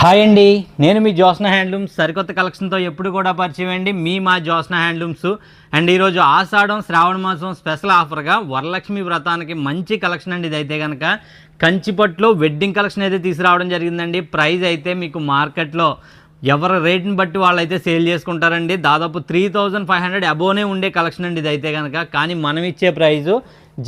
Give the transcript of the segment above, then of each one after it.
Hi అండి, నేను మీ Jyotsna handlooms సరికొత్త కలెక్షన్తో ఎప్పుడు కూడా పరిచయం అండి. మా జ్యోత్స్న హ్యాండ్లూమ్స్ అండ్ ఈరోజు ఆషాఢం శ్రావణ మాసం స్పెషల్ ఆఫర్గా వరలక్ష్మి వ్రతానికి మంచి కలెక్షన్ అండి. ఇదైతే కనుక కంచిపట్లో వెడ్డింగ్ కలెక్షన్ అయితే తీసుకురావడం జరిగిందండి. ప్రైస్ అయితే మీకు మార్కెట్లో ఎవరి రేట్ని బట్టి వాళ్ళైతే సేల్ చేసుకుంటారండి. దాదాపు 3500 అబోనే ఉండే కలెక్షన్ అండి ఇదైతే కనుక. కానీ మనం ఇచ్చే ప్రైజు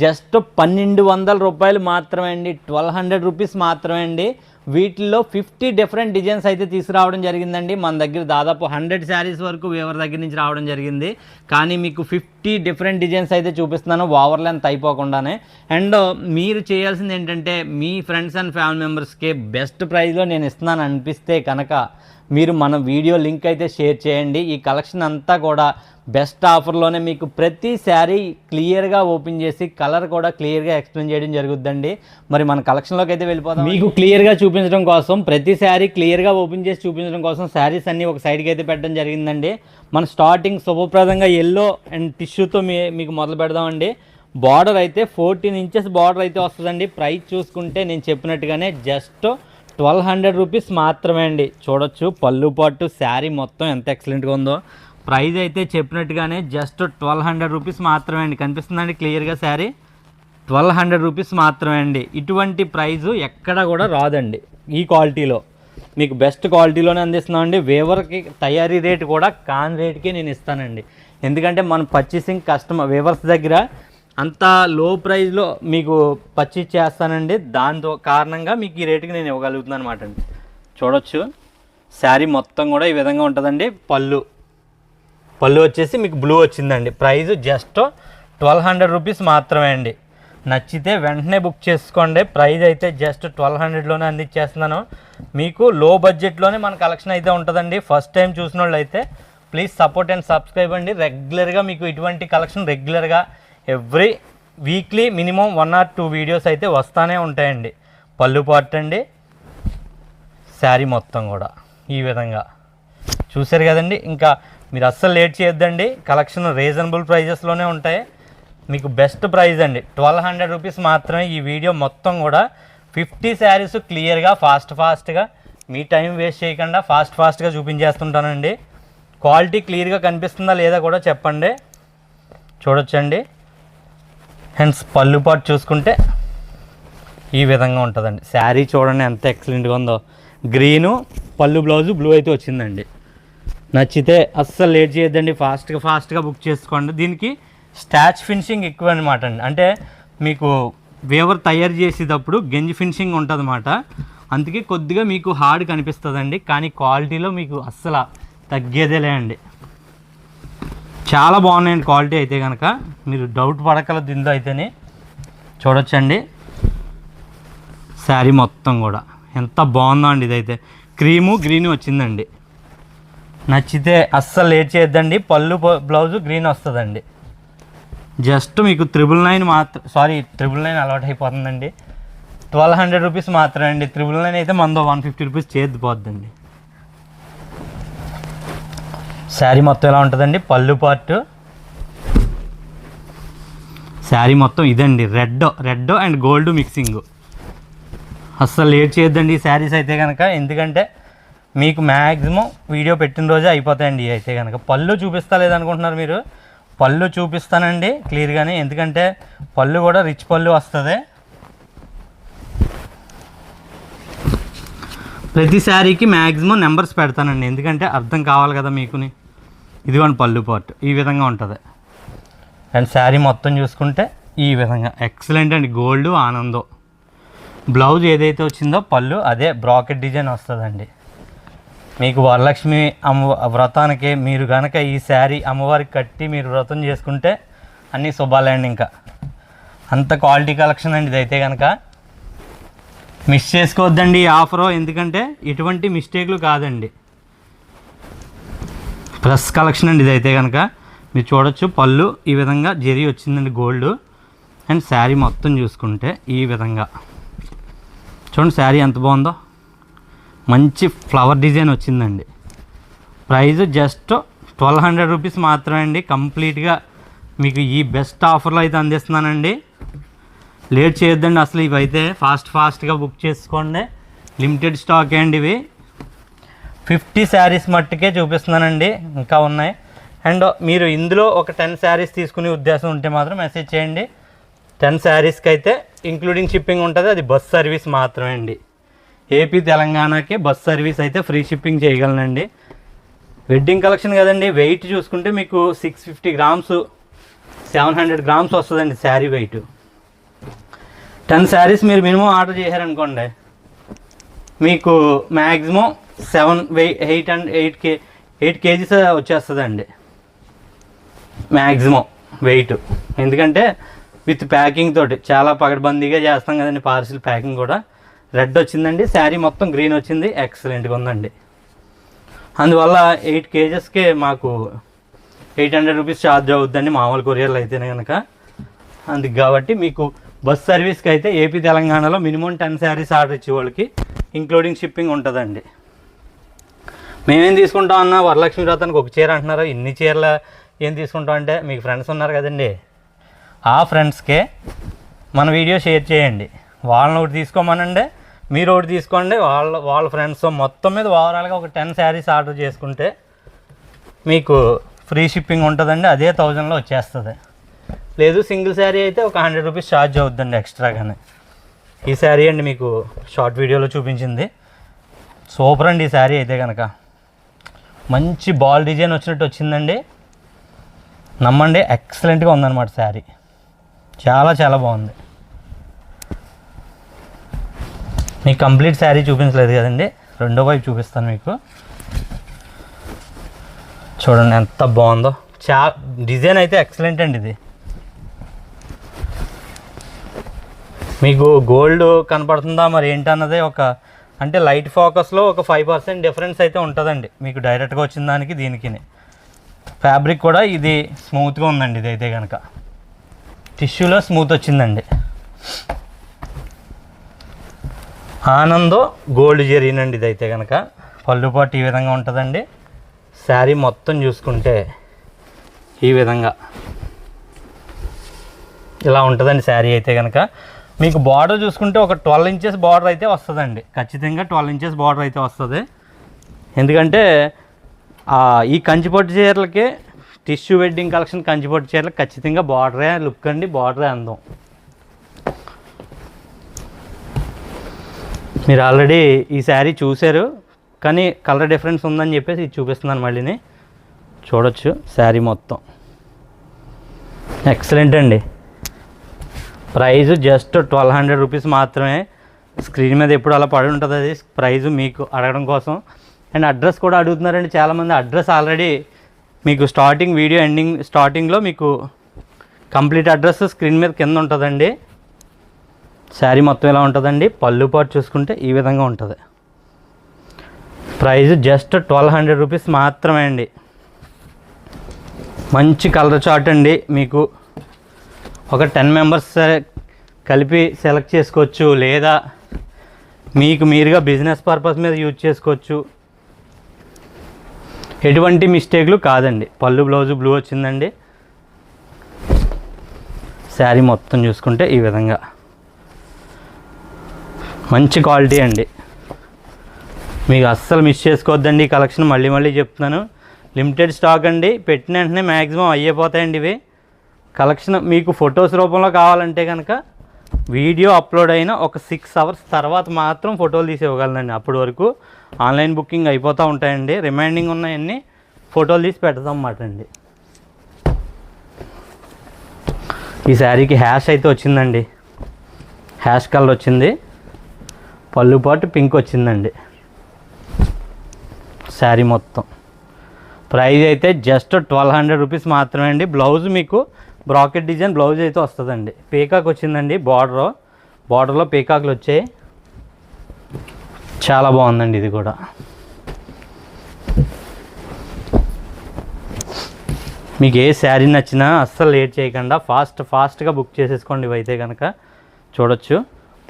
జస్ట్ 1200 రూపాయలు మాత్రమే అండి, 1200 రూపీస్ మాత్రమే అండి. వీటిల్లో 50 డిఫరెంట్ డిజైన్స్ అయితే తీసుకురావడం జరిగిందండి. మన దగ్గర దాదాపు 100 శారీస్ వరకు ఎవరి దగ్గర నుంచి రావడం జరిగింది. కానీ మీకు 50 డిఫరెంట్ డిజైన్స్ అయితే చూపిస్తున్నాను ఓవర్ లెంత్ అయిపోకుండానే. అండ్ మీరు చేయాల్సింది ఏంటంటే మీ ఫ్రెండ్స్ అండ్ ఫ్యామిలీ మెంబర్స్కి బెస్ట్ ప్రైస్లో నేను ఇస్తున్నాను అనిపిస్తే కనుక మీరు మన వీడియో లింక్ అయితే షేర్ చేయండి. ఈ కలెక్షన్ అంతా కూడా బెస్ట్ ఆఫర్లోనే మీకు ప్రతి శారీ క్లియర్గా ఓపెన్ చేసి కలర్ కూడా క్లియర్గా ఎక్స్ప్లెయిన్ చేయడం జరుగుతుందండి. మరి మన కలెక్షన్లోకి అయితే వెళ్ళిపోతాం. మీకు క్లియర్గా చూపించడం కోసం ప్రతి శారీ క్లియర్గా ఓపెన్ చేసి చూపించడం కోసం శారీస్ అన్నీ ఒక సైడ్కి అయితే పెట్టడం జరిగిందండి. మన స్టార్టింగ్ శుభప్రదంగా ఎల్లో అండ్ టిష్యూతో మీకు మొదలు పెడదామండి. బార్డర్ అయితే 14 ఇంచెస్ బార్డర్ అయితే వస్తుందండి. ప్రైస్ చూసుకుంటే నేను చెప్పినట్టుగానే జస్ట్ 1200 రూపీస్ మాత్రమే అండి. చూడొచ్చు పళ్ళు పట్టు శారీ మొత్తం ఎంత ఎక్సలెంట్గా ఉందో. ప్రైస్ అయితే చెప్పినట్టుగానే జస్ట్ 1200 రూపీస్ మాత్రమే అండి. కనిపిస్తుందండి క్లియర్గా శారీ 1200 రూపీస్ మాత్రమే అండి. ఇటువంటి ప్రైజు ఎక్కడ కూడా రాదండి. ఈ క్వాలిటీలో మీకు బెస్ట్ క్వాలిటీలోనే అందిస్తున్నామండి. వేవర్కి తయారీ రేటు కూడా కాన్ రేట్కి నేను ఇస్తానండి. ఎందుకంటే మనం పర్చేసింగ్ కస్టమర్ వేవర్స్ దగ్గర అంత లో ప్రైస్లో మీకు పర్చేజ్ చేస్తానండి. దాంతో కారణంగా మీకు ఈ రేటుకి నేను ఇవ్వగలుగుతున్నాను అనమాట అండి. చూడొచ్చు శారీ మొత్తం కూడా ఈ విధంగా ఉంటుందండి. పళ్ళు వచ్చేసి మీకు బ్లూ వచ్చిందండి. ప్రైస్ జస్ట్ 1200 రూపీస్ మాత్రమే అండి. నచ్చితే వెంటనే బుక్ చేసుకోండి. ప్రైస్ అయితే జస్ట్ 1200లోనే అందించేస్తున్నాను. మీకు లో బడ్జెట్లోనే మన కలెక్షన్ అయితే ఉంటుందండి. ఫస్ట్ టైం చూసిన వాళ్ళు అయితే ప్లీజ్ సపోర్ట్ అండ్ సబ్స్క్రైబ్ అండి. రెగ్యులర్గా మీకు ఇటువంటి కలెక్షన్ రెగ్యులర్గా every weekly minimum 1 or 2 videos అయితే వస్తూనే ఉంటాయండి. పళ్ళు పార్ట్ అండి, శారీ మొత్తం కూడా ఈ విధంగా చూసారు కదండి. ఇంకా మీరు అస్సలు లేట్ చేయొద్దండి. కలెక్షన్ రీజనబుల్ ప్రైజెస్లోనే ఉంటాయి. మీకు బెస్ట్ ప్రైజ్ అండి 1200 రూపీస్ మాత్రమే. ఈ వీడియో మొత్తం కూడా 50 శారీస్ క్లియర్గా ఫాస్ట్గా మీ టైం వేస్ట్ చేయకుండా ఫాస్ట్గా చూపించేస్తుంటానండి. క్వాలిటీ క్లియర్గా కనిపిస్తుందా లేదా కూడా చెప్పండి. చూడొచ్చండి. హెన్స్ పళ్ళు పాటు చూసుకుంటే ఈ విధంగా ఉంటుందండి. శారీ చూడండి ఎంత ఎక్సలెంట్గా ఉందో. గ్రీను పళ్ళు బ్లౌజు బ్లూ అయితే వచ్చిందండి. నచ్చితే అస్సలు లేట్ చేయొద్దండి. ఫాస్ట్గా బుక్ చేసుకోండి. దీనికి స్టాచ్ ఫినిషింగ్ ఎక్కువ అనమాట అండి. అంటే మీకు వేవర్ తయారు చేసేటప్పుడు గంజి ఫినిషింగ్ ఉంటుంది అన్నమాట. అందుకే కొద్దిగా మీకు హార్డ్ కనిపిస్తుందండి. కానీ క్వాలిటీలో మీకు అస్సలు తగ్గేదేలే అండి. చాలా బాగున్నాయండి క్వాలిటీ అయితే కనుక. మీరు డౌట్ పడకల దీంతో అయితేనే. చూడొచ్చండి శారీ మొత్తం కూడా ఎంత బాగుందో అండి. ఇదైతే గ్రీను వచ్చిందండి. నచ్చితే అస్సలు లేట్ చేయొద్దండి. పళ్ళు బ్లౌజు గ్రీన్ వస్తుందండి. జస్ట్ మీకు 999 అలవాటు అయిపోతుందండి. 1200 రూపీస్ మాత్రమే అండి. 999 అయితే మనతో 150 రూపీస్ చేద్దిపోద్దండి. శారీ మొత్తం ఎలా ఉంటుందండి. పళ్ళు పార్ట్ శారీ మొత్తం ఇదండి. Red and gold mixing. అస్సలు లేట్ చేయొద్దండి ఈ శారీస్ అయితే కనుక. ఎందుకంటే మీకు మ్యాక్సిమం వీడియో పెట్టిన రోజే అయిపోతాయండి అయితే కనుక. పళ్ళు చూపిస్తా లేదనుకుంటున్నారు మీరు. పళ్ళు చూపిస్తానండి క్లియర్గానే. ఎందుకంటే పళ్ళు కూడా రిచ్ పళ్ళు వస్తుంది. ప్రతి శారీకి మ్యాక్సిమం నెంబర్స్ పెడతానండి. ఎందుకంటే అర్థం కావాలి కదా మీకుని. ఇదిగోండి పళ్ళు పార్ట్ ఈ విధంగా ఉంటుంది. అండ్ శారీ మొత్తం చూసుకుంటే ఈ విధంగా ఎక్సలెంట్ అండి. గోల్డ్ ఆనందో. బ్లౌజ్ ఏదైతే వచ్చిందో పళ్ళు అదే బ్రాకెట్ డిజైన్ వస్తుందండి. మీకు వరలక్ష్మి వ్రతానికి మీరు కనుక ఈ శారీ అమ్మవారికి కట్టి మీరు వ్రతం చేసుకుంటే అన్నీ శుభాలండి. ఇంకా అంత క్వాలిటీ కలెక్షన్ అండి ఇదైతే కనుక. మిస్ చేసుకోవద్దండి ఈ ఆఫరు. ఎందుకంటే ఎటువంటి మిస్టేక్లు కాదండి. ప్లస్ కలెక్షన్ అండి ఇదైతే కనుక. మీరు చూడొచ్చు పళ్ళు ఈ విధంగా జరీ వచ్చిందండి గోల్డ్. అండ్ శారీ మొత్తం చూసుకుంటే ఈ విధంగా చూడండి శారీ ఎంత బాగుందో. మంచి ఫ్లవర్ డిజైన్ వచ్చిందండి. ప్రైస్ జస్ట్ 1200 రూపీస్ మాత్రమే అండి. కంప్లీట్గా మీకు ఈ బెస్ట్ ఆఫర్లో అయితే అందిస్తున్నానండి. లేట్ చేయొద్దండి అసలు. ఇవైతే ఫాస్ట్గా బుక్ చేసుకోండి. లిమిటెడ్ స్టాక్ అండి ఇవి. 50 శారీస్ మట్టుకే చూపిస్తున్నానండి, ఇంకా ఉన్నాయి. అండ్ మీరు ఇందులో ఒక 10 శారీస్ తీసుకునే ఉద్దేశం ఉంటే మాత్రం మెసేజ్ చేయండి. 10 శారీస్కి అయితే ఇంక్లూడింగ్ షిప్పింగ్ ఉంటుంది, అది బస్ సర్వీస్ మాత్రమే అండి. ఏపీ తెలంగాణకి బస్ సర్వీస్ అయితే ఫ్రీ షిప్పింగ్ చేయగలనండి. వెడ్డింగ్ కలెక్షన్ కదండి, వెయిట్ చూసుకుంటే మీకు 650 గ్రామ్స్ 700 గ్రామ్స్ వస్తుందండి శారీ వెయిట్. 10 శారీస్ మీరు మినిమం ఆర్డర్ చేశారనుకోండి, మీకు మ్యాక్సిమం 8 కేజీస్ వచ్చేస్తుందండి మ్యాక్సిమం వెయిట్. ఎందుకంటే విత్ ప్యాకింగ్ తోటి చాలా పగడబందీగా చేస్తాం కదండి పార్సిల్ ప్యాకింగ్ కూడా. రెడ్ వచ్చిందండి, శారీ మొత్తం గ్రీన్ వచ్చింది, ఎక్సలెంట్గా ఉందండి. అందువల్ల 8 కేజెస్కే మాకు 800 రూపీస్ ఛార్జ్ అవుద్దండి మామూలు కొరియర్లు అయితేనే కనుక. అందుకు కాబట్టి మీకు బస్ సర్వీస్కి అయితే ఏపీ తెలంగాణలో మినిమం 10 శారీస్ ఆర్డర్ ఇచ్చే వాళ్ళకి ఇంక్లూడింగ్ షిప్పింగ్ ఉంటుందండి. మేమేం తీసుకుంటాం అన్న, వరలక్ష్మి వ్రతానికి ఒక చీర అంటున్నారు, ఇన్ని చీరల ఏం తీసుకుంటాం అంటే, మీకు ఫ్రెండ్స్ ఉన్నారు కదండి, ఆ ఫ్రెండ్స్కే మన వీడియో షేర్ చేయండి. వాళ్ళని ఒకటి తీసుకోమనండి, మీరు ఒకటి తీసుకోండి, వాళ్ళ ఫ్రెండ్స్ మొత్తం మీద ఓవరాల్గా ఒక 10 శారీస్ ఆర్డర్ చేసుకుంటే మీకు ఫ్రీ షిప్పింగ్ ఉంటుందండి. అదే 1000లో వచ్చేస్తుంది. లేదు సింగిల్ శారీ అయితే ఒక 100 రూపీస్ ఛార్జ్ అవుతుందండి ఎక్స్ట్రాగానే. ఈ శారీ అండి మీకు షార్ట్ వీడియోలో చూపించింది, సూపర్ అండి. ఈ శారీ అయితే కనుక మంచి బాల్ డిజైన్ వచ్చినట్టు వచ్చిందండి, నమ్మండి ఎక్సలెంట్గా ఉందన్నమాట శారీ, చాలా చాలా బాగుంది. మీకు కంప్లీట్ శారీ చూపించలేదు కదండి, రెండో వైపు చూపిస్తాను మీకు. చూడండి ఎంత బాగుందో, డిజైన్ అయితే ఎక్సలెంట్ అండి. ఇది మీకు గోల్డ్ కనపడుతుందా మరి ఏంటన్నదే అంటే లైట్ ఫోకస్లో ఒక 5% డిఫరెన్స్ అయితే ఉంటుందండి మీకు డైరెక్ట్గా వచ్చిన దానికి దీనికి. ఫ్యాబ్రిక్ కూడా ఇది స్మూత్గా ఉందండి, ఇది అయితే కనుక టిష్యూలో స్మూత్ వచ్చిందండి. ఆనందో గోల్డ్ జరీనండి ఇదైతే కనుక. పళ్ళు పాటు ఈ విధంగా ఉంటుందండి. శారీ మొత్తం చూసుకుంటే ఈ విధంగా ఇలా ఉంటుందండి శారీ అయితే కనుక. మీకు బార్డర్ చూసుకుంటే ఒక 12 ఇంచెస్ బార్డర్ అయితే వస్తుందండి, ఖచ్చితంగా 12 ఇంచెస్ బార్డర్ అయితే వస్తుంది. ఎందుకంటే ఈ కంచిపట్టు చీరలకి, టిష్యూ వెడ్డింగ్ కలెక్షన్ కంచిపట్టు చీరలకు ఖచ్చితంగా బార్డరే లుక్ అండి, బార్డరే అందం. మీరు ఆల్రెడీ ఈ శారీ చూశారు, కానీ కలర్ డిఫరెన్స్ ఉందని చెప్పేసి ఇది చూపిస్తున్నాను మళ్ళీని. చూడొచ్చు శారీ మొత్తం ఎక్సలెంట్ అండి. ప్రైస్ జస్ట్ 1200 రూపీస్ మాత్రమే. స్క్రీన్ మీద ఎప్పుడు అలా పడి ఉంటుంది అది ప్రైజు మీకు అడగడం కోసం. అండ్ అడ్రస్ కూడా అడుగుతున్నారండి చాలామంది. అడ్రస్ ఆల్రెడీ మీకు వీడియో స్టార్టింగ్లో మీకు కంప్లీట్ అడ్రస్ స్క్రీన్ మీద కింద ఉంటుందండి. శారీ మొత్తం ఇలా ఉంటుందండి. పళ్ళు పాటు చూసుకుంటే ఈ విధంగా ఉంటుంది. ప్రైస్ జస్ట్ 1200 రూపీస్ మాత్రమే అండి. మంచి కలర్ చార్ట్ అండి. మీకు ఒక 10 మెంబర్స్ కలిపి సెలెక్ట్ చేసుకోవచ్చు, లేదా మీకు మీరుగా బిజినెస్ పర్పస్ మీద యూజ్ చేసుకోవచ్చు. ఎటువంటి మిస్టేక్లు కాదండి. పళ్ళు బ్లౌజు బ్లూ వచ్చిందండి. శారీ మొత్తం చూసుకుంటే ఈ విధంగా మంచి క్వాలిటీ అండి. మీకు అస్సలు మిస్ చేసుకోవద్దండి ఈ కలెక్షన్. మళ్ళీ మళ్ళీ చెప్తున్నాను, లిమిటెడ్ స్టాక్ అండి. పెట్టిన వెంటనే మ్యాక్సిమం అయిపోతాయండి ఇవి. కలెక్షన్ మీకు ఫొటోస్ రూపంలో కావాలంటే కనుక వీడియో అప్లోడ్ అయిన ఒక 6 అవర్స్ తర్వాత మాత్రం ఫోటోలు తీసి ఇవ్వగలనండి. అప్పటి వరకు ఆన్లైన్ బుకింగ్ అయిపోతూ ఉంటాయండి. రిమైండింగ్ ఉన్నాయన్నీ ఫోటోలు తీసి పెడతాం అన్నమాట అండి. ఈ శారీకి హ్యాష్ అయితే వచ్చిందండి, హ్యాష్ కలర్ వచ్చింది. పళ్ళు పాటు పింక్ వచ్చిందండి. శారీ మొత్తం ప్రైస్ అయితే జస్ట్ 1200 రూపీస్ మాత్రమే అండి. బ్లౌజ్ మీకు బ్రాకెట్ డిజైన్ బ్లౌజ్ అయితే వస్తుందండి. పీకాక్ వచ్చిందండి, బార్డర్లో పీకాక్లు వచ్చాయి. చాలా బాగుందండి ఇది కూడా. మీకు ఏ శారీ నచ్చినా అస్సలు లేట్ చేయకుండా ఫాస్ట్గా బుక్ చేసేసుకోండి. ఇవైతే కనుక చూడొచ్చు.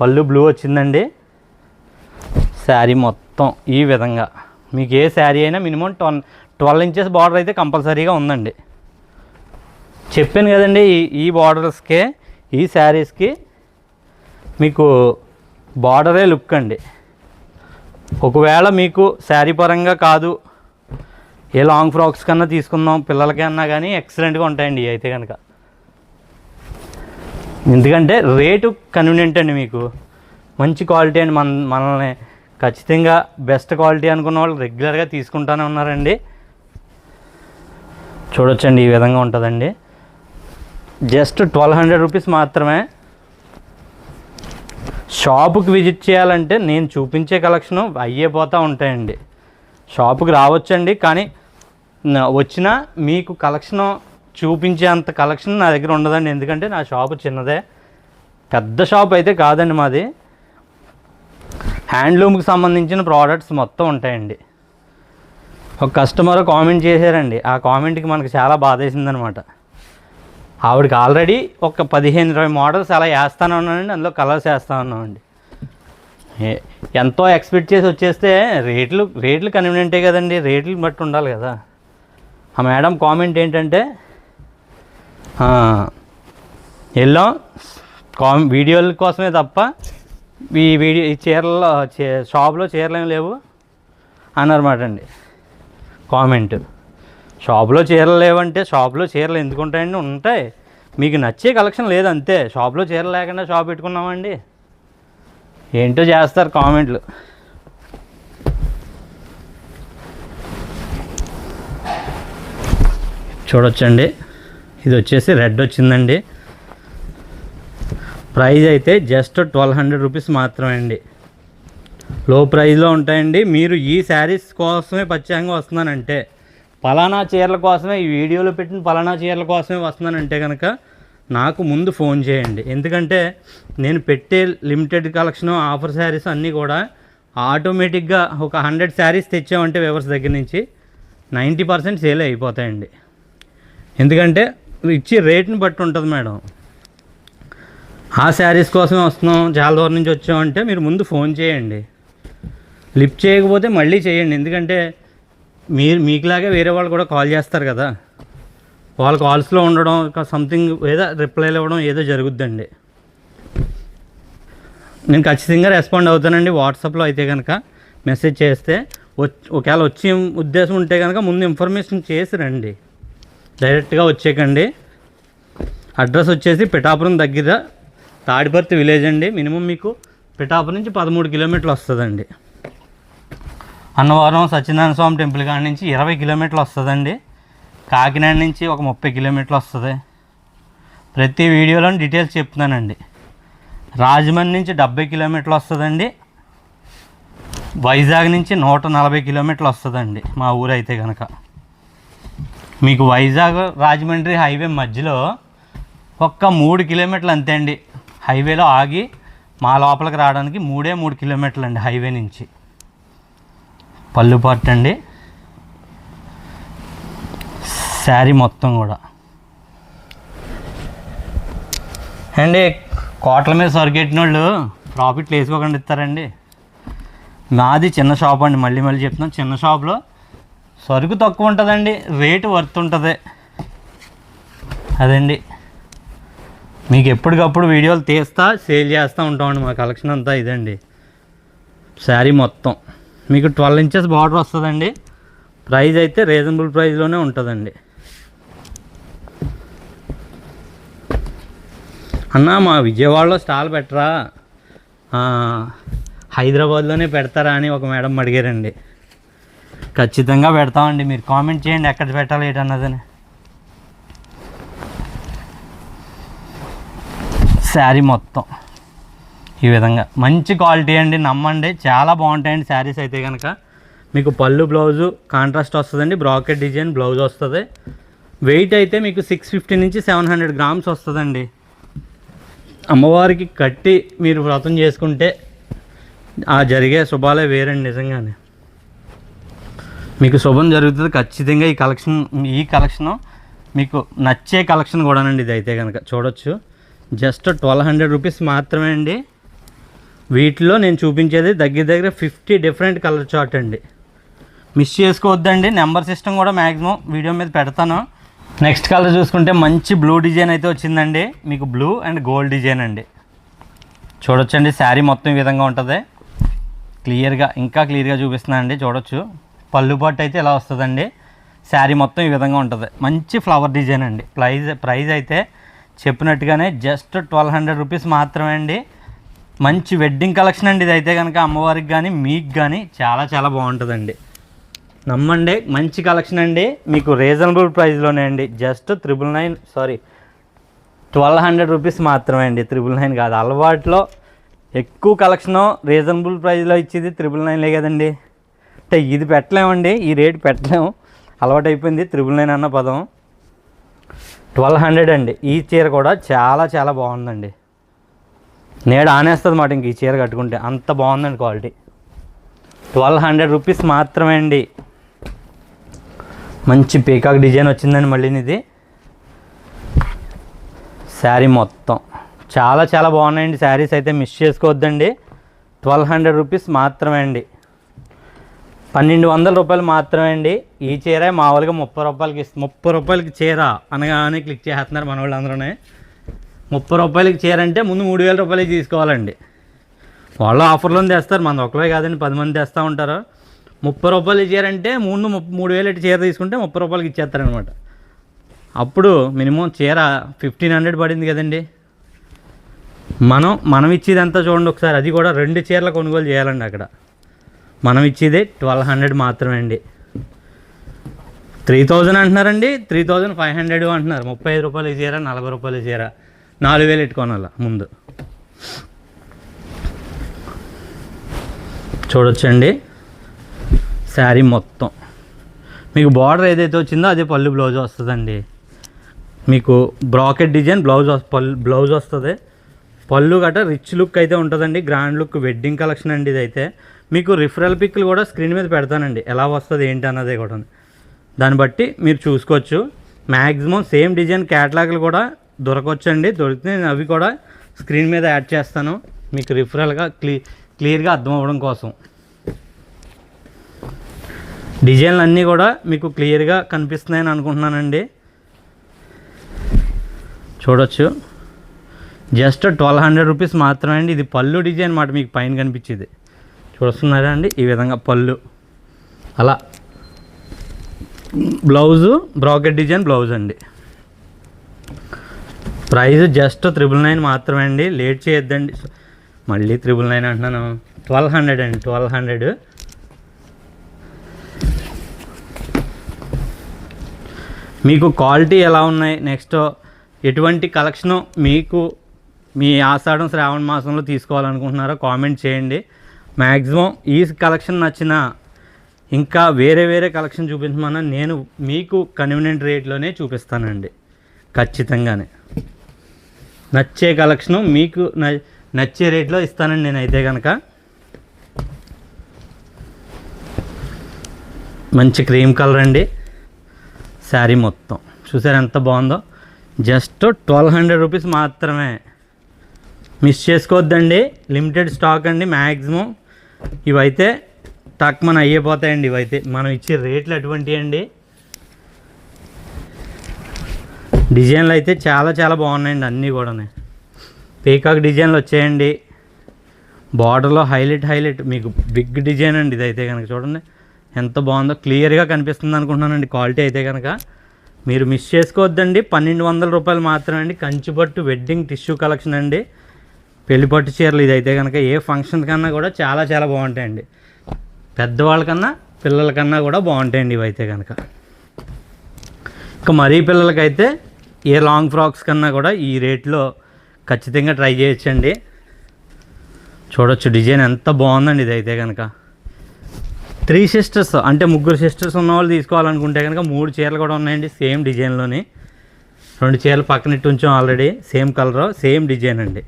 పళ్ళు బ్లూ వచ్చిందండి. శారీ మొత్తం ఈ విధంగా మీకు ఏ శారీ అయినా మినిమం 12 ఇంచెస్ బార్డర్ అయితే కంపల్సరీగా ఉందండి. చెప్పాను కదండి, ఈ బార్డర్స్కే ఈ శారీస్కి మీకు బార్డరే లుక్ అండి. ఒకవేళ మీకు శారీ పరంగా కాదు, ఏ లాంగ్ ఫ్రాక్స్ కన్నా తీసుకుందాం పిల్లలకి అన్నా కానీ ఎక్సలెంట్గా ఉంటాయండి ఇవి అయితే కనుక. ఎందుకంటే రేటు కన్వీనియంట్ అండి, మీకు మంచి క్వాలిటీ అండి. మనల్ని ఖచ్చితంగా బెస్ట్ క్వాలిటీ అనుకున్న వాళ్ళు రెగ్యులర్గా తీసుకుంటూనే ఉన్నారండి. చూడొచ్చండి ఈ విధంగా ఉంటుందండి. జస్ట్ 1200 రూపీస్ మాత్రమే. షాపుకి విజిట్ చేయాలంటే నేను చూపించే కలెక్షను అయ్యే పోతూ ఉంటాయండి. షాపుకి రావచ్చండి, కానీ వచ్చినా మీకు కలెక్షను చూపించే అంత కలెక్షన్ నా దగ్గర ఉండదండి. ఎందుకంటే నా షాపు చిన్నదే, పెద్ద షాప్ అయితే కాదండి మాది. హ్యాండ్లూమ్కి సంబంధించిన ప్రోడక్ట్స్ మొత్తం ఉంటాయండి. ఒక కస్టమర్ కామెంట్ చేశారండి, ఆ కామెంట్కి మనకు చాలా బాధేసిందనమాట. ఆవిడకి ఆల్రెడీ ఒక 15-20 మోడల్స్ అలా వేస్తానే ఉన్నానండి, అందులో కలర్స్ వేస్తూ ఉన్నామండి. ఎంతో ఎక్స్పెక్ట్ చేసి వచ్చేస్తే రేట్లు కన్వీనియంటే కదండి, రేట్లు బట్టి ఉండాలి కదా. ఆ మేడం కామెంట్ ఏంటంటే, వెళ్ళాం వీడియోల కోసమే తప్ప ఈ చీరల్లో షాప్లో చీరలు ఏమి లేవు అన్నారన్నమాట అండి కామెంట్. షాప్లో చీరలు లేవంటే షాప్లో చీరలు ఎందుకు ఉంటాయండి? ఉంటాయి, మీకు నచ్చే కలెక్షన్ లేదంతే. షాప్లో చీరలు లేకుండా షాప్ పెట్టుకున్నామండి, ఏంటో చేస్తారు కామెంట్లు. చూడొచ్చండి, ఇది వచ్చేసి రెడ్ వచ్చిందండి. ప్రైస్ అయితే జస్ట్ 1200 రూపీస్ మాత్రమే అండి. లో ప్రైస్లో ఉంటాయండి. మీరు ఈ శారీస్ కోసమే ప్రత్యేకంగా వస్తున్నానంటే, పలానా చీరల కోసమే ఈ వీడియోలో పెట్టిన పలానా చీరల కోసమే వస్తున్నానంటే కనుక నాకు ముందు ఫోన్ చేయండి. ఎందుకంటే నేను పెట్టే లిమిటెడ్ కలెక్షన్ ఆఫర్ శారీస్ అన్నీ కూడా ఆటోమేటిక్గా ఒక 100 శారీస్ తెచ్చామంటే వ్యూవర్స్ దగ్గర నుంచి 90% సేల్ అయిపోతాయండి. ఎందుకంటే ఇచ్చే రేట్ని బట్టి ఉంటుంది మేడం. ఆ శారీస్ కోసమే వస్తున్నాం, చాలా దూరం నుంచి వచ్చామంటే మీరు ముందు ఫోన్ చేయండి. లిఫ్ట్ చేయకపోతే మళ్ళీ చేయండి. ఎందుకంటే మీకులాగే వేరే వాళ్ళు కూడా కాల్ చేస్తారు కదా, వాళ్ళ కాల్స్లో ఉండడం సంథింగ్ ఏదో రిప్లైలు ఇవ్వడం ఏదో జరుగుద్దండి. నేను ఖచ్చితంగా రెస్పాండ్ అవుతానండి. వాట్సాప్లో అయితే కనుక మెసేజ్ చేస్తే ఒకవేళ వచ్చే ఉద్దేశం ఉంటే కనుక ముందు ఇన్ఫర్మేషన్ చేసి రండి, డైరెక్ట్గా వచ్చేకండి. అడ్రస్ వచ్చేసి పిఠాపురం దగ్గర తాడిపర్తి విలేజ్ అండి. మినిమం మీకు పిఠాపురం నుంచి 13 కిలోమీటర్లు వస్తుందండి. అన్నవరం సత్యనారాయణ స్వామి టెంపుల్ కాడి నుంచి 20 కిలోమీటర్లు వస్తుందండి. కాకినాడ నుంచి ఒక 30 కిలోమీటర్లు వస్తుంది. ప్రతి వీడియోలో డీటెయిల్స్ చెప్తున్నానండి. రాజమండ్రి నుంచి 70 కిలోమీటర్లు వస్తుందండి. వైజాగ్ నుంచి 140 కిలోమీటర్లు వస్తుందండి మా ఊరైతే కనుక. మీకు వైజాగ్ రాజమండ్రి హైవే మధ్యలో ఒక్క 3 కిలోమీటర్లు అంతే అండి. హైవేలో ఆగి మా లోపలికి రావడానికి 3 కిలోమీటర్లు అండి హైవే నుంచి. పళ్ళు పార్ట్ అండి, శారీ మొత్తం కూడా అండి. కోట్ల మీద సరుకెట్టిన వాళ్ళు ప్రాఫిట్లు వేసుకోకుండా ఇస్తారండి. నాది చిన్న షాప్ అండి, మళ్ళీ చెప్తున్నాను, చిన్న షాప్లో సరుకు తక్కువ ఉంటుందండి, రేటు వర్త్ ఉంటుంది. అదండి, మీకు ఎప్పటికప్పుడు వీడియోలు తీస్తా సేల్ చేస్తూ ఉంటామండి. మా కలెక్షన్ అంతా ఇదండి. శారీ మొత్తం మీకు 12 ఇంచెస్ బార్డర్ వస్తుందండి. ప్రైస్ అయితే రీజనబుల్ ప్రైస్లోనే ఉంటుందండి. అన్న మా విజయవాడలో స్టాల్ పెట్టరా, హైదరాబాద్లోనే పెడతారా అని ఒక మేడం అడిగారండి. ఖచ్చితంగా పెడతామండి, మీరు కామెంట్ చేయండి ఎక్కడ పెట్టాలి ఏంటన్నదని. శారీ మొత్తం ఈ విధంగా మంచి క్వాలిటీ అండి, నమ్మండి, చాలా బాగుంటాయండి శారీస్ అయితే కనుక. మీకు పళ్ళు బ్లౌజు కాంట్రాస్ట్ వస్తుందండి, బ్రాకెట్ డిజైన్ బ్లౌజ్ వస్తుంది. వెయిట్ అయితే మీకు 650 నుంచి 700 గ్రామ్స్ వస్తుందండి. అమ్మవారికి కట్టి మీరు వ్రతం చేసుకుంటే ఆ జరిగే శుభాలే వేరండి. నిజంగానే మీకు శుభం జరుగుతుంది ఖచ్చితంగా. ఈ కలెక్షను మీకు నచ్చే కలెక్షన్ కూడానండి. ఇది అయితే కనుక చూడొచ్చు, జస్ట్ 1200 రూపీస్ మాత్రమే అండి. వీటిలో నేను చూపించేది దగ్గర 50 డిఫరెంట్ కలర్ చార్ట్ అండి. మిస్ చేసుకోవద్దండి. నెంబర్ సిస్టమ్ కూడా మ్యాక్సిమం వీడియో మీద పెడతాను. నెక్స్ట్ కలర్ చూసుకుంటే మంచి బ్లూ డిజైన్ అయితే వచ్చిందండి. మీకు బ్లూ అండ్ గోల్డ్ డిజైన్ అండి. చూడొచ్చండి, శారీ మొత్తం ఈ విధంగా ఉంటుంది. ఇంకా క్లియర్గా చూపిస్తున్నానండి, చూడొచ్చు. పళ్ళు పట్టు అయితే ఇలా వస్తుందండి. శారీ మొత్తం ఈ విధంగా ఉంటుంది. మంచి ఫ్లవర్ డిజైన్ అండి. ప్రైస్ అయితే చెప్పినట్టుగానే జస్ట్ 1200 రూపీస్ మాత్రమే అండి. మంచి వెడ్డింగ్ కలెక్షన్ అండి ఇది అయితే కనుక. అమ్మవారికి కానీ మీకు కానీ చాలా చాలా బాగుంటుందండి. నమ్మండి, మంచి కలెక్షన్ అండి. మీకు రీజనబుల్ ప్రైస్లోనే అండి. జస్ట్ 1200 రూపీస్ మాత్రమే అండి. 999 కాదు. అలవాట్లో ఎక్కువ కలెక్షను రీజనబుల్ ప్రైస్లో ఇచ్చేది 999లే కదండి. అంటే ఇది పెట్టలేమండి, ఈ రేట్ పెట్టలేము, అలవాటు అయిపోయింది 999 అన్న పదం. 1200 అండి. ఈ చీర కూడా చాలా చాలా బాగుందండి. నేడు ఆనేస్తుంది మాట ఇంక ఈ చీర కట్టుకుంటే, అంత బాగుందండి క్వాలిటీ. 1200 రూపీస్ మాత్రమే అండి. మంచి పీకాక్ డిజైన్ వచ్చిందండి మళ్ళీ ఇది. శారీ మొత్తం చాలా చాలా బాగున్నాయండి. శారీస్ అయితే మిస్ చేసుకోవద్దండి. 1200 రూపీస్ మాత్రమే అండి. 1200 రూపాయలు మాత్రమే అండి. ఈ చీర మామూలుగా 30 రూపాయలకి 30 రూపాయలకి చీర అనగానే క్లిక్ చేస్తున్నారు మన వాళ్ళందరూనే. 30 రూపాయలకి చీర అంటే ముందు 3000 రూపాయలకి తీసుకోవాలండి. వాళ్ళు ఆఫర్లో తెస్తారు, మన ఒకరే కాదండి 10 మంది తెస్తూ ఉంటారు. 30 రూపాయలు చీర అంటే ముందు 3000 చీర తీసుకుంటే 30 రూపాయలకి ఇచ్చేస్తారనమాట. అప్పుడు మినిమం చీర 1500 పడింది కదండి. మనం ఇచ్చేదంతా చూడండి ఒకసారి. అది కూడా 2 చీరలు కొనుగోలు చేయాలండి అక్కడ. మనం ఇచ్చేదే 1200 మాత్రమే అండి. 3000 అంటున్నారండి, 3500 అంటున్నారు. 35 రూపాయల చీర, 40 రూపాయల చీర, 4000 ఎట్టుకోనాల ముందు. చూడొచ్చండి శారీ మొత్తం. మీకు బార్డర్ ఏదైతే వచ్చిందో అదే పళ్ళు బ్లౌజ్ వస్తుందండి. మీకు బ్రాకెట్ డిజైన్ బ్లౌజ్ వస్తుంది. పళ్ళు గట్రా రిచ్ లుక్ అయితే ఉంటుందండి. గ్రాండ్ లుక్ వెడ్డింగ్ కలెక్షన్ అండి ఇదైతే. మీకు రిఫరల్ పిక్లు కూడా స్క్రీన్ మీద పెడతానండి, ఎలా వస్తుంది ఏంటి అన్నదే కూడా. దాన్ని బట్టి మీరు చూసుకోవచ్చు. మ్యాక్సిమం సేమ్ డిజైన్ క్యాటలాగ్లు కూడా దొరకవచ్చండి. దొరికితే నేను అవి కూడా స్క్రీన్ మీద యాడ్ చేస్తాను మీకు రిఫరల్గా క్లియర్గా అర్థం అవ్వడం కోసం. డిజైన్లు అన్నీ కూడా మీకు క్లియర్గా కనిపిస్తున్నాయని అనుకుంటున్నానండి. చూడొచ్చు. జస్ట్ 1200 రూపీస్ మాత్రమే అండి. ఇది పళ్ళు డిజైన్ మాట మీకు పైన కనిపించేది చూస్తున్నారా అండి. ఈ విధంగా పళ్ళు, అలా బ్లౌజు బ్రాకెట్ డిజైన్ బ్లౌజ్ అండి. ప్రైస్ జస్ట్ 999 మాత్రమే అండి. లేట్ చేయొద్దండి. మళ్ళీ 999 అంటున్నాను. 1200 అండి. 1200. మీకు క్వాలిటీ ఎలా ఉన్నాయి, నెక్స్ట్ ఎటువంటి కలెక్షను మీకు మీ ఆషాఢం శ్రావణ మాసంలో తీసుకోవాలనుకుంటున్నారో కామెంట్ చేయండి. మ్యాక్సిమం ఈ కలెక్షన్ నచ్చిన ఇంకా వేరే కలెక్షన్ చూపించమన్నా నేను మీకు కన్వీనియంట్ రేట్లోనే చూపిస్తానండి. ఖచ్చితంగానే నచ్చే కలెక్షను మీకు నచ్చే రేట్లో ఇస్తానండి నేనైతే కనుక. మంచి క్రీమ్ కలర్ అండి. శారీ మొత్తం చూసారు ఎంత బాగుందో. జస్ట్ 1200 రూపీస్ మాత్రమే. మిస్ చేసుకోవద్దండి. లిమిటెడ్ స్టాక్ అండి. మ్యాక్సిమం ఇవైతే తక్కువ అయిపోతాయండి. ఇవైతే మనం ఇచ్చే రేట్లు అటువంటివి అండి. డిజైన్లు అయితే చాలా చాలా బాగున్నాయండి అన్నీ కూడా. పీకాక్ డిజైన్లు వచ్చాయండి. బార్డర్లో హైలైట్ మీకు బిగ్ డిజైన్ అండి ఇదైతే కనుక. చూడండి ఎంత బాగుందో, క్లియర్గా కనిపిస్తుంది అనుకుంటున్నానండి. క్వాలిటీ అయితే కనుక మీరు మిస్ చేసుకోవద్దండి. 1200 రూపాయలు మాత్రమే అండి. కంచిపట్టు వెడ్డింగ్ టిష్యూ కలెక్షన్ అండి. పెళ్లిపట్టు చీరలు ఇదైతే కనుక ఏ ఫంక్షన్ కన్నా కూడా చాలా చాలా బాగుంటాయండి. పెద్దవాళ్ళకన్నా పిల్లలకన్నా కూడా బాగుంటాయండి ఇవైతే కనుక. ఇంకా మరీ పిల్లలకైతే ఏ లాంగ్ ఫ్రాక్స్ కన్నా కూడా ఈ రేట్లో ఖచ్చితంగా ట్రై చేయొచ్చండి. చూడొచ్చు డిజైన్ ఎంత బాగుందండి ఇదైతే కనుక. 3 సిస్టర్స్ అంటే 3 సిస్టర్స్ ఉన్న వాళ్ళు తీసుకోవాలనుకుంటే కనుక 3 చీరలు కూడా ఉన్నాయండి సేమ్ డిజైన్లోని. 2 చీరలు పక్కనట్టు ఉంచాం already. Same colour same design అండి.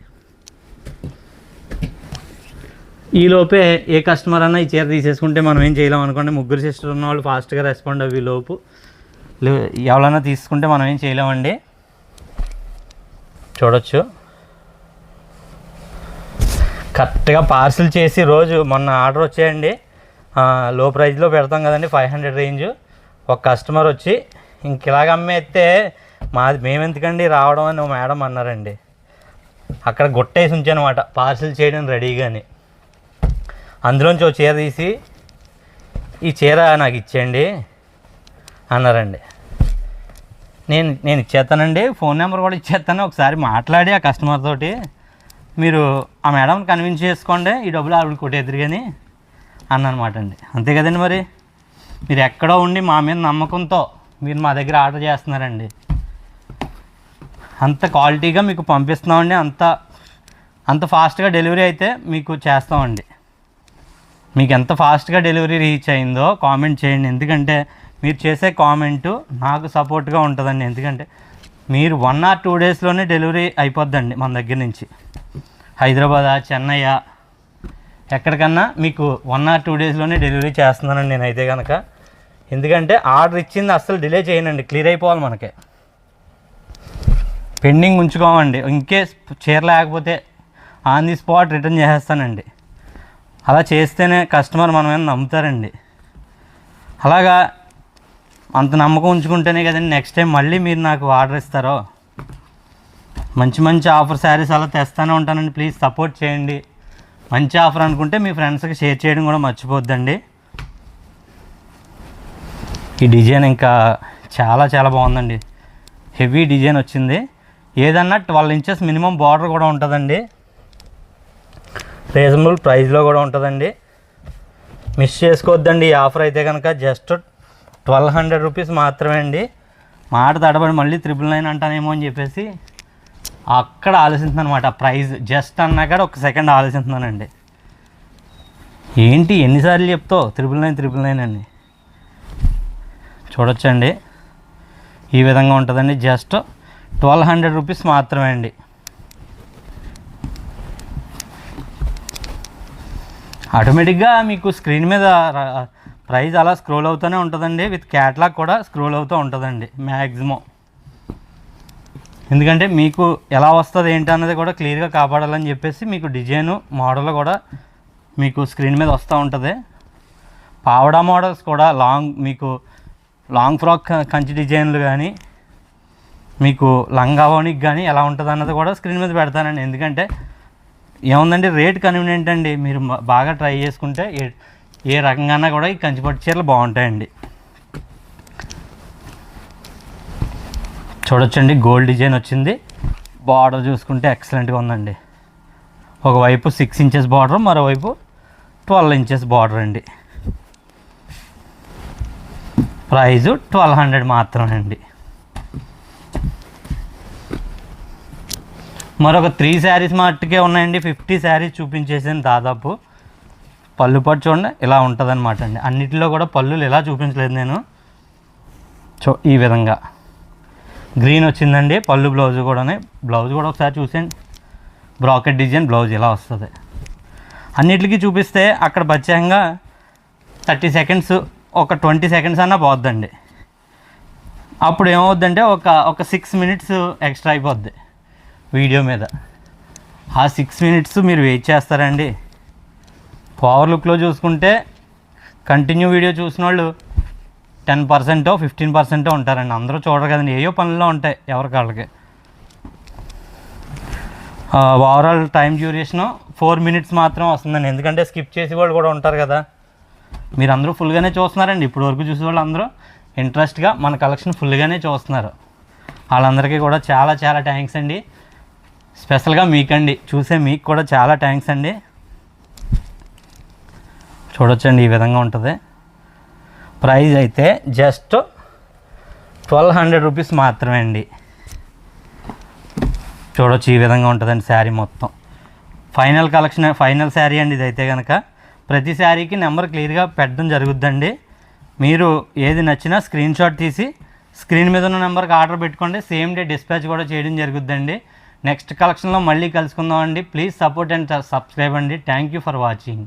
ఈలోపే ఏ కస్టమర్ అన్నా ఈ చీర తీసేసుకుంటే మనం ఏం చేయలేం అనుకోండి. 3 సిస్టర్ ఉన్న వాళ్ళు ఫాస్ట్గా రెస్పాండ్ అవ్వి లోపు ఎవరైనా తీసుకుంటే మనం ఏం చేయలేమండి. చూడొచ్చు కరెక్ట్గా పార్సిల్ చేసి రోజు మొన్న ఆర్డర్ వచ్చాయండి. లో ప్రైస్లో పెడతాం కదండి 500 రేంజ్. ఒక కస్టమర్ వచ్చి ఇంక ఇలాగ అమ్మేస్తే మేమెందుకండి రావడం అని మేడం అన్నారండి. అక్కడ గుట్టేసి ఉంచానమాట పార్సిల్ చేయడం రెడీగాని. అందులోంచి ఒక చీర తీసి ఈ చీర నాకు ఇచ్చేయండి అన్నారండి. నేను ఇచ్చేస్తానండి, ఫోన్ నెంబర్ కూడా ఇచ్చేస్తాను, ఒకసారి మాట్లాడి ఆ కస్టమర్ తోటి మీరు ఆ మేడంని కన్విన్స్ చేసుకోండి, ఈ డబ్బులు ఆవిడ కొట్టేద్దరు కానీ అన్నమాట అండి. అంతే కదండి, మరి మీరు ఎక్కడో ఉండి మా మీద నమ్మకంతో మీరు మా దగ్గర ఆర్డర్ చేస్తున్నారండి, అంత క్వాలిటీగా మీకు పంపిస్తున్నామండి, అంత ఫాస్ట్గా డెలివరీ అయితే మీకు చేస్తామండి. మీకు ఎంత ఫాస్ట్గా డెలివరీ రీచ్ అయిందో కామెంట్ చేయండి, ఎందుకంటే మీరు చేసే కామెంటు నాకు సపోర్ట్గా ఉంటుందండి. ఎందుకంటే మీరు 1 or 2 డేస్లోనే డెలివరీ అయిపోద్దండి మన దగ్గర నుంచి. హైదరాబాద్, చెన్నై ఎక్కడికన్నా మీకు 1 or 2 డేస్లోనే డెలివరీ చేస్తున్నానండి నేనైతే కనుక. ఎందుకంటే ఆర్డర్ ఇచ్చింది అస్సలు డిలే చేయనండి, క్లియర్ అయిపోవాలి మనకి, పెండింగ్ ఉంచుకోమండి. ఇంకేస్ చీర లేకపోతే ఆన్ ది స్పాట్ రిటర్న్ చేసేస్తానండి. అలా చేస్తేనే కస్టమర్ మన మీద నమ్ముతారండి. అలాగా అంత నమ్మకం ఉంచుకుంటేనే కదండి నెక్స్ట్ టైం మళ్ళీ మీరు నాకు ఆర్డర్ ఇస్తారో. మంచి మంచి ఆఫర్ శారీస్ అలా తెస్తూనే ఉంటానండి, ప్లీజ్ సపోర్ట్ చేయండి. మంచి ఆఫర్ అనుకుంటే మీ ఫ్రెండ్స్కి షేర్ చేయడం కూడా మర్చిపోద్దండి. ఈ డిజైన్ ఇంకా చాలా చాలా బాగుందండి, హెవీ డిజైన్ వచ్చింది. ఏదన్నా 12 inches మినిమం బార్డర్ కూడా ఉంటుందండి, రీజనబుల్ ప్రైస్లో కూడా ఉంటుందండి. మిస్ చేసుకోవద్దండి ఈ ఆఫర్ అయితే కనుక. జస్ట్ 1200 రూపీస్ మాత్రమే అండి. మాట తడబడి మళ్ళీ 999 అంటానేమో అని చెప్పేసి అక్కడ ఆలోచిస్తున్నాను అనమాట. ప్రైస్ జస్ట్ అన్నాక ఒక సెకండ్ ఆలోచిస్తున్నానండి. ఏంటి ఎన్నిసార్లు చెప్తావు 999 అండి. చూడొచ్చండి, ఈ విధంగా ఉంటుందండి. జస్ట్ 1200 రూపీస్ మాత్రమే అండి. ఆటోమేటిక్గా మీకు స్క్రీన్ మీద ప్రైస్ అలా స్క్రోల్ అవుతూనే ఉంటుందండి, విత్ క్యాటలాగ్ కూడా స్క్రోల్ అవుతూ ఉంటుందండి మ్యాక్సిమం. ఎందుకంటే మీకు ఎలా వస్తుంది ఏంటి అన్నది కూడా క్లియర్గా కాపాడాలని చెప్పేసి మీకు డిజైను మోడల్ కూడా మీకు స్క్రీన్ మీద వస్తూ ఉంటుంది. పావడా మోడల్స్ కూడా మీకు లాంగ్ ఫ్రాక్ కంచి డిజైన్లు కానీ మీకు లంగావోనికి కానీ ఎలా ఉంటుంది అన్నది కూడా స్క్రీన్ మీద పెడతానండి. ఎందుకంటే ఏముందండి, రేట్ కన్వీనియంట్ అండి. మీరు బాగా ట్రై చేసుకుంటే ఏ రకంగా కూడా ఈ కంచిపట్టు చీరలు బాగుంటాయండి. చూడొచ్చండి, గోల్డ్ డిజైన్ వచ్చింది. బార్డర్ చూసుకుంటే ఎక్సలెంట్గా ఉందండి. ఒకవైపు 6 inches బార్డర్, మరోవైపు 12 inches బార్డర్ అండి. ప్రైజు 1200 మాత్రమే అండి. మరొక 3 శారీస్ మట్టుకే ఉన్నాయండి. 50 శారీస్ చూపించేసాను దాదాపు. పళ్ళు పట్టు చూడండి, ఇలా ఉంటుంది అనమాట అండి. అన్నిటిలో కూడా పళ్ళులు ఇలా చూపించలేదు నేను. ఈ విధంగా గ్రీన్ వచ్చిందండి పళ్ళు. బ్లౌజ్ కూడా ఒకసారి చూసేయండి. బ్రాకెట్ డిజైన్ బ్లౌజ్ ఇలా వస్తుంది. అన్నిటికీ చూపిస్తే అక్కడ ప్రత్యేకంగా 30 seconds, ఒక 20 seconds అన్నా పోద్దండి. అప్పుడు ఏమవుద్దంటే ఒక 6 minutes ఎక్స్ట్రా అయిపోద్ది వీడియో మీద. ఆ 6 minutes మీరు వెయిట్ చేస్తారండి. పవర్ లుక్లో చూసుకుంటే కంటిన్యూ వీడియో చూసిన వాళ్ళు 10% 15% ఉంటారండి. అందరూ చూడరు కదండి, ఏయో పనుల్లో ఉంటాయి ఎవరికాళ్ళకి. ఓవరాల్ టైం డ్యూరేషను 4 minutes మాత్రం వస్తుందండి. ఎందుకంటే స్కిప్ చేసే వాళ్ళు కూడా ఉంటారు కదా. మీరు అందరూ ఫుల్గానే చూస్తున్నారండి. ఇప్పుడు వరకు చూసే వాళ్ళు అందరూ ఇంట్రెస్ట్గా మన కలెక్షన్ ఫుల్గానే చూస్తున్నారు. వాళ్ళందరికీ కూడా చాలా చాలా థ్యాంక్స్ అండి. స్పెషల్గా మీకండి, చూసే మీకు కూడా చాలా థ్యాంక్స్ అండి. చూడొచ్చండి, ఈ విధంగా ఉంటుంది. ప్రైస్ అయితే జస్ట్ 1200 రూపీస్ మాత్రమే అండి. చూడొచ్చు, ఈ విధంగా ఉంటుందండి శారీ మొత్తం. ఫైనల్ కలెక్షన్, ఫైనల్ శారీ అండి ఇదైతే కనుక. ప్రతి శారీకి నెంబర్ క్లియర్గా పెట్టడం జరుగుద్దండి. మీరు ఏది నచ్చినా స్క్రీన్ షాట్ తీసి స్క్రీన్ మీద ఉన్న నెంబర్కి ఆర్డర్ పెట్టుకోండి. సేమ్ డే డిస్పాచ్ కూడా చేయడం జరుగుద్దండి. నెక్స్ట్ కలెక్షన్లో మళ్ళీ కలుసుకుందాం అండి. ప్లీజ్ సపోర్ట్ అండ్ సబ్స్క్రైబ్ అండి. Thank you for watching.